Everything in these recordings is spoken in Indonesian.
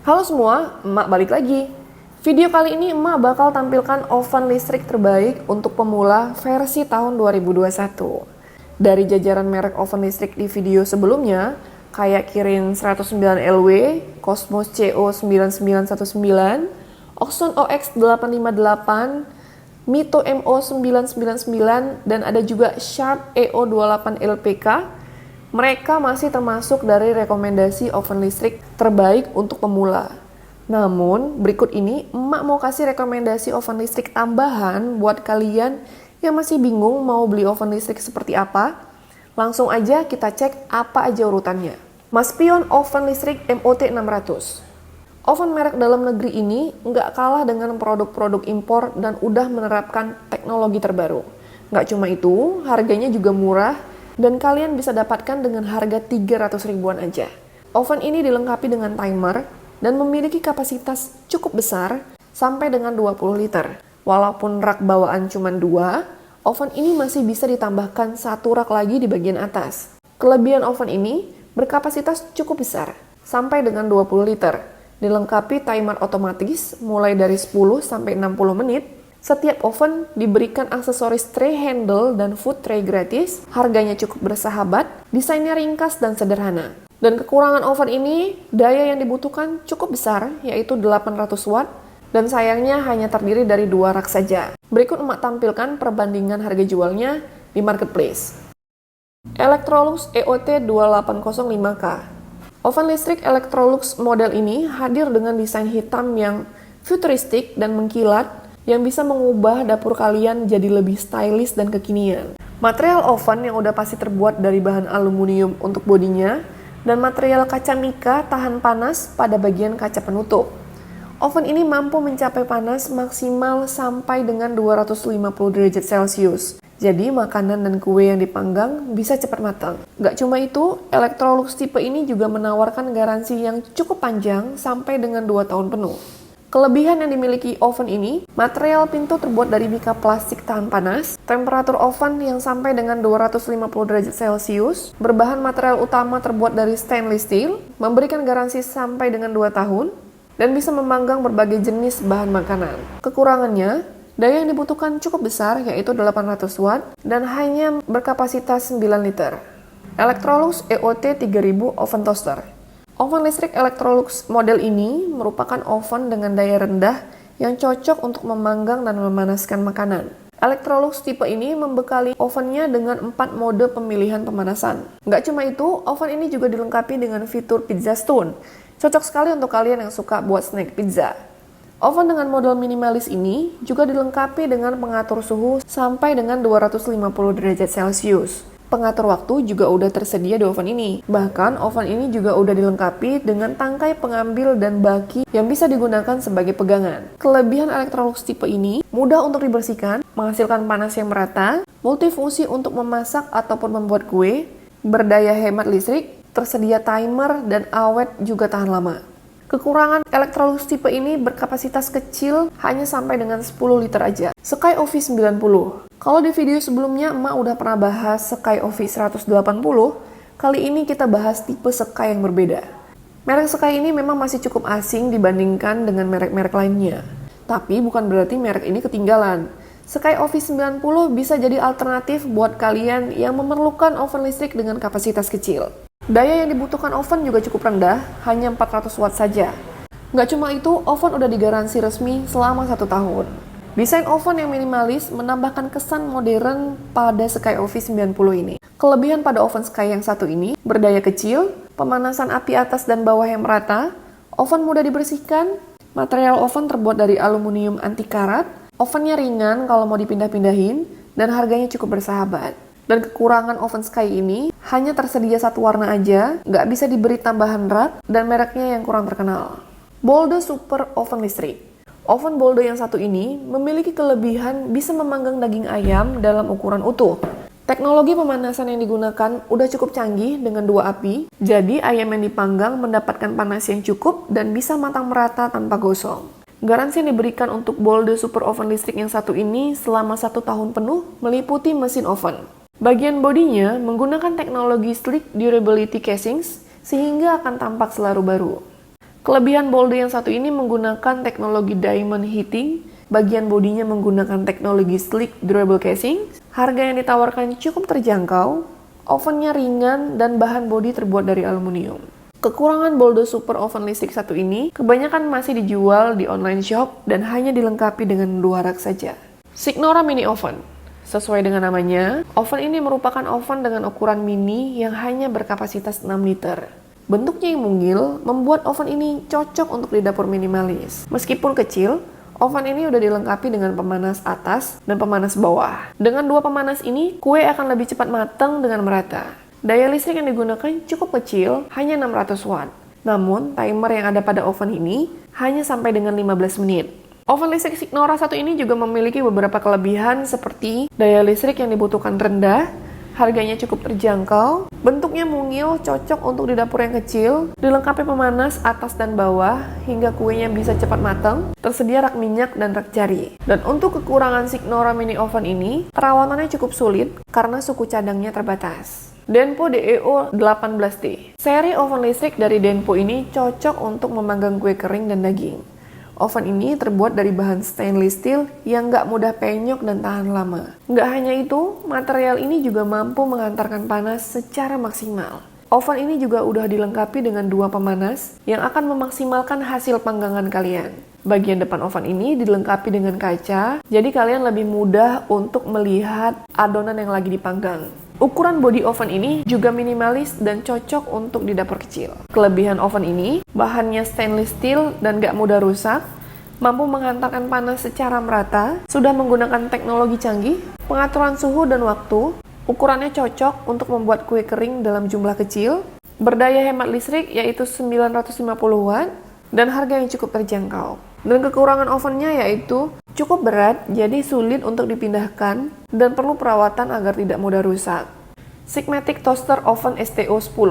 Halo semua, emak balik lagi. Video kali ini emak bakal tampilkan oven listrik terbaik untuk pemula versi tahun 2021. Dari jajaran merek oven listrik di video sebelumnya, kayak Kirin 109LW, Cosmos CO9919, Oxon OX858, Mito MO999, dan ada juga Sharp EO28LPK. Mereka masih termasuk dari rekomendasi oven listrik terbaik untuk pemula. Namun, berikut ini emak mau kasih rekomendasi oven listrik tambahan buat kalian yang masih bingung mau beli oven listrik seperti apa. Langsung aja kita cek apa aja urutannya. Maspion Oven Listrik MOT600. Oven merek dalam negeri ini nggak kalah dengan produk-produk impor dan udah menerapkan teknologi terbaru. Nggak cuma itu, harganya juga murah dan kalian bisa dapatkan dengan harga 300 ribuan aja. Oven ini dilengkapi dengan timer dan memiliki kapasitas cukup besar sampai dengan 20 liter. Walaupun rak bawaan cuma 2, oven ini masih bisa ditambahkan 1 rak lagi di bagian atas. Kelebihan oven ini berkapasitas cukup besar, sampai dengan 20 liter. Dilengkapi timer otomatis mulai dari 10 sampai 60 menit. Setiap oven diberikan aksesoris tray handle dan food tray gratis, harganya cukup bersahabat, desainnya ringkas dan sederhana. Dan kekurangan oven ini, daya yang dibutuhkan cukup besar, yaitu 800 watt, dan sayangnya hanya terdiri dari 2 rak saja. Berikut emak tampilkan perbandingan harga jualnya di marketplace. Electrolux EOT 2805K. Oven listrik Electrolux model ini hadir dengan desain hitam yang futuristik dan mengkilat, yang bisa mengubah dapur kalian jadi lebih stylish dan kekinian. Material oven yang udah pasti terbuat dari bahan aluminium untuk bodinya, dan material kaca mika tahan panas pada bagian kaca penutup. Oven ini mampu mencapai panas maksimal sampai dengan 250 derajat Celcius. Jadi makanan dan kue yang dipanggang bisa cepat matang. Gak cuma itu, Electrolux tipe ini juga menawarkan garansi yang cukup panjang sampai dengan 2 tahun penuh. Kelebihan yang dimiliki oven ini, material pintu terbuat dari mika plastik tahan panas, temperatur oven yang sampai dengan 250 derajat Celcius, berbahan material utama terbuat dari stainless steel, memberikan garansi sampai dengan 2 tahun, dan bisa memanggang berbagai jenis bahan makanan. Kekurangannya, daya yang dibutuhkan cukup besar yaitu 800 watt dan hanya berkapasitas 9 liter. Electrolux EOT 3000 Oven Toaster. Oven listrik Electrolux model ini merupakan oven dengan daya rendah yang cocok untuk memanggang dan memanaskan makanan. Electrolux tipe ini membekali ovennya dengan 4 mode pemilihan pemanasan. Nggak cuma itu, oven ini juga dilengkapi dengan fitur Pizza Stone. Cocok sekali untuk kalian yang suka buat snack pizza. Oven dengan model minimalis ini juga dilengkapi dengan pengatur suhu sampai dengan 250 derajat Celcius. Pengatur waktu juga udah tersedia di oven ini. Bahkan oven ini juga udah dilengkapi dengan tangkai pengambil dan baki yang bisa digunakan sebagai pegangan. Kelebihan Electrolux tipe ini mudah untuk dibersihkan, menghasilkan panas yang merata, multifungsi untuk memasak ataupun membuat kue, berdaya hemat listrik, tersedia timer, dan awet juga tahan lama. Kekurangan Electrolux tipe ini berkapasitas kecil hanya sampai dengan 10 liter aja. Sky Office 90. Kalau di video sebelumnya emak udah pernah bahas Sky Office 180, kali ini kita bahas tipe Sky yang berbeda. Merek Sky ini memang masih cukup asing dibandingkan dengan merek-merek lainnya. Tapi bukan berarti merek ini ketinggalan. Sky Office 90 bisa jadi alternatif buat kalian yang memerlukan oven listrik dengan kapasitas kecil. Daya yang dibutuhkan oven juga cukup rendah, hanya 400 watt saja. Nggak cuma itu, oven udah digaransi resmi selama 1 tahun. Desain oven yang minimalis menambahkan kesan modern pada Sky Office 90 ini. Kelebihan pada oven Sky yang satu ini, berdaya kecil, pemanasan api atas dan bawah yang merata, oven mudah dibersihkan, material oven terbuat dari aluminium anti karat, ovennya ringan kalau mau dipindah-pindahin, dan harganya cukup bersahabat. Dan kekurangan oven Sky ini hanya tersedia 1 warna aja, nggak bisa diberi tambahan rak, dan mereknya yang kurang terkenal. Boldo Super Oven Listrik. Oven Boldo yang satu ini memiliki kelebihan bisa memanggang daging ayam dalam ukuran utuh. Teknologi pemanasan yang digunakan udah cukup canggih dengan 2 api, jadi ayam yang dipanggang mendapatkan panas yang cukup dan bisa matang merata tanpa gosong. Garansi yang diberikan untuk Boldo Super Oven Listrik yang satu ini selama 1 tahun penuh meliputi mesin oven. Bagian bodinya menggunakan teknologi Slick Durability Casings sehingga akan tampak selalu baru. Kelebihan Boldo yang satu ini menggunakan teknologi diamond heating, bagian bodinya menggunakan teknologi sleek durable casing, harga yang ditawarkan cukup terjangkau, ovennya ringan, dan bahan bodi terbuat dari aluminium. Kekurangan Boldo Super Oven listrik satu ini kebanyakan masih dijual di online shop dan hanya dilengkapi dengan 2 rak saja. Signora Mini Oven. Sesuai dengan namanya, oven ini merupakan oven dengan ukuran mini yang hanya berkapasitas 6 liter. Bentuknya yang mungil membuat oven ini cocok untuk di dapur minimalis. Meskipun kecil, oven ini udah dilengkapi dengan pemanas atas dan pemanas bawah. Dengan 2 pemanas ini, kue akan lebih cepat matang dengan merata. Daya listrik yang digunakan cukup kecil, hanya 600 watt. Namun, timer yang ada pada oven ini hanya sampai dengan 15 menit. Oven listrik Signora satu ini juga memiliki beberapa kelebihan seperti daya listrik yang dibutuhkan rendah, harganya cukup terjangkau, bentuknya mungil, cocok untuk di dapur yang kecil, dilengkapi pemanas atas dan bawah hingga kuenya bisa cepat matang, tersedia rak minyak dan rak jari. Dan untuk kekurangan Signora Mini Oven ini, perawatannya cukup sulit karena suku cadangnya terbatas. Denpo DEO 18T. Seri oven listrik dari Denpo ini cocok untuk memanggang kue kering dan daging. Oven ini terbuat dari bahan stainless steel yang nggak mudah penyok dan tahan lama. Nggak hanya itu, material ini juga mampu menghantarkan panas secara maksimal. Oven ini juga udah dilengkapi dengan 2 pemanas yang akan memaksimalkan hasil panggangan kalian. Bagian depan oven ini dilengkapi dengan kaca, jadi kalian lebih mudah untuk melihat adonan yang lagi dipanggang. Ukuran bodi oven ini juga minimalis dan cocok untuk di dapur kecil. Kelebihan oven ini, bahannya stainless steel dan gak mudah rusak, mampu menghantarkan panas secara merata, sudah menggunakan teknologi canggih, pengaturan suhu dan waktu, ukurannya cocok untuk membuat kue kering dalam jumlah kecil, berdaya hemat listrik yaitu 950 watt, dan harga yang cukup terjangkau. Dan kekurangan ovennya yaitu cukup berat, jadi sulit untuk dipindahkan dan perlu perawatan agar tidak mudah rusak. Sigmatic Toaster Oven STO10.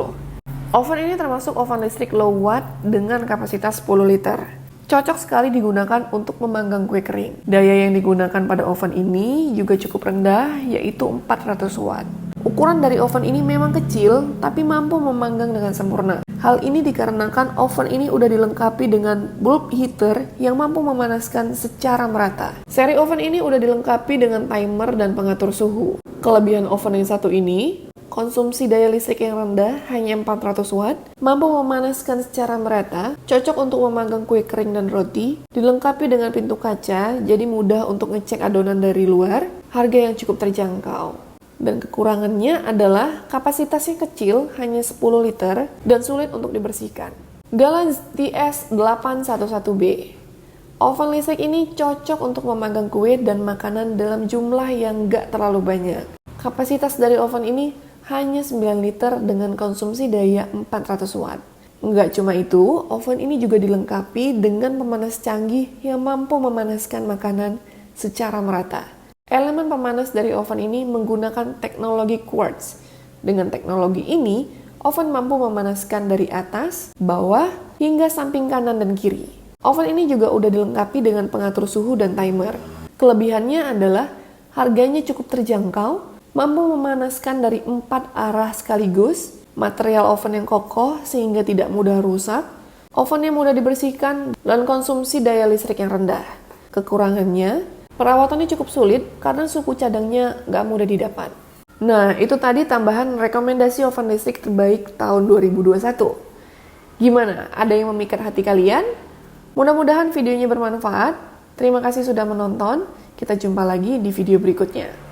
Oven ini termasuk oven listrik low watt dengan kapasitas 10 liter. Cocok sekali digunakan untuk memanggang kue kering. Daya yang digunakan pada oven ini juga cukup rendah, yaitu 400 watt. Ukuran dari oven ini memang kecil, tapi mampu memanggang dengan sempurna. Hal ini dikarenakan oven ini udah dilengkapi dengan bulb heater yang mampu memanaskan secara merata. Seri oven ini udah dilengkapi dengan timer dan pengatur suhu. Kelebihan oven yang satu ini, konsumsi daya listrik yang rendah, hanya 400 watt, mampu memanaskan secara merata, cocok untuk memanggang kue kering dan roti, dilengkapi dengan pintu kaca, jadi mudah untuk ngecek adonan dari luar, harga yang cukup terjangkau. Dan kekurangannya adalah kapasitasnya kecil, hanya 10 liter, dan sulit untuk dibersihkan. Galan TS811B. Oven listrik ini cocok untuk memanggang kue dan makanan dalam jumlah yang gak terlalu banyak. Kapasitas dari oven ini hanya 9 liter dengan konsumsi daya 400 watt. Nggak cuma itu, oven ini juga dilengkapi dengan pemanas canggih yang mampu memanaskan makanan secara merata. Elemen pemanas dari oven ini menggunakan teknologi quartz. Dengan teknologi ini, oven mampu memanaskan dari atas, bawah, hingga samping kanan dan kiri. Oven ini juga udah dilengkapi dengan pengatur suhu dan timer. Kelebihannya adalah harganya cukup terjangkau, mampu memanaskan dari 4 arah sekaligus, material oven yang kokoh sehingga tidak mudah rusak, ovennya mudah dibersihkan, dan konsumsi daya listrik yang rendah. Kekurangannya, perawatannya cukup sulit karena suku cadangnya nggak mudah didapat. Nah, itu tadi tambahan rekomendasi oven listrik terbaik tahun 2021. Gimana? Ada yang memikat hati kalian? Mudah-mudahan videonya bermanfaat. Terima kasih sudah menonton. Kita jumpa lagi di video berikutnya.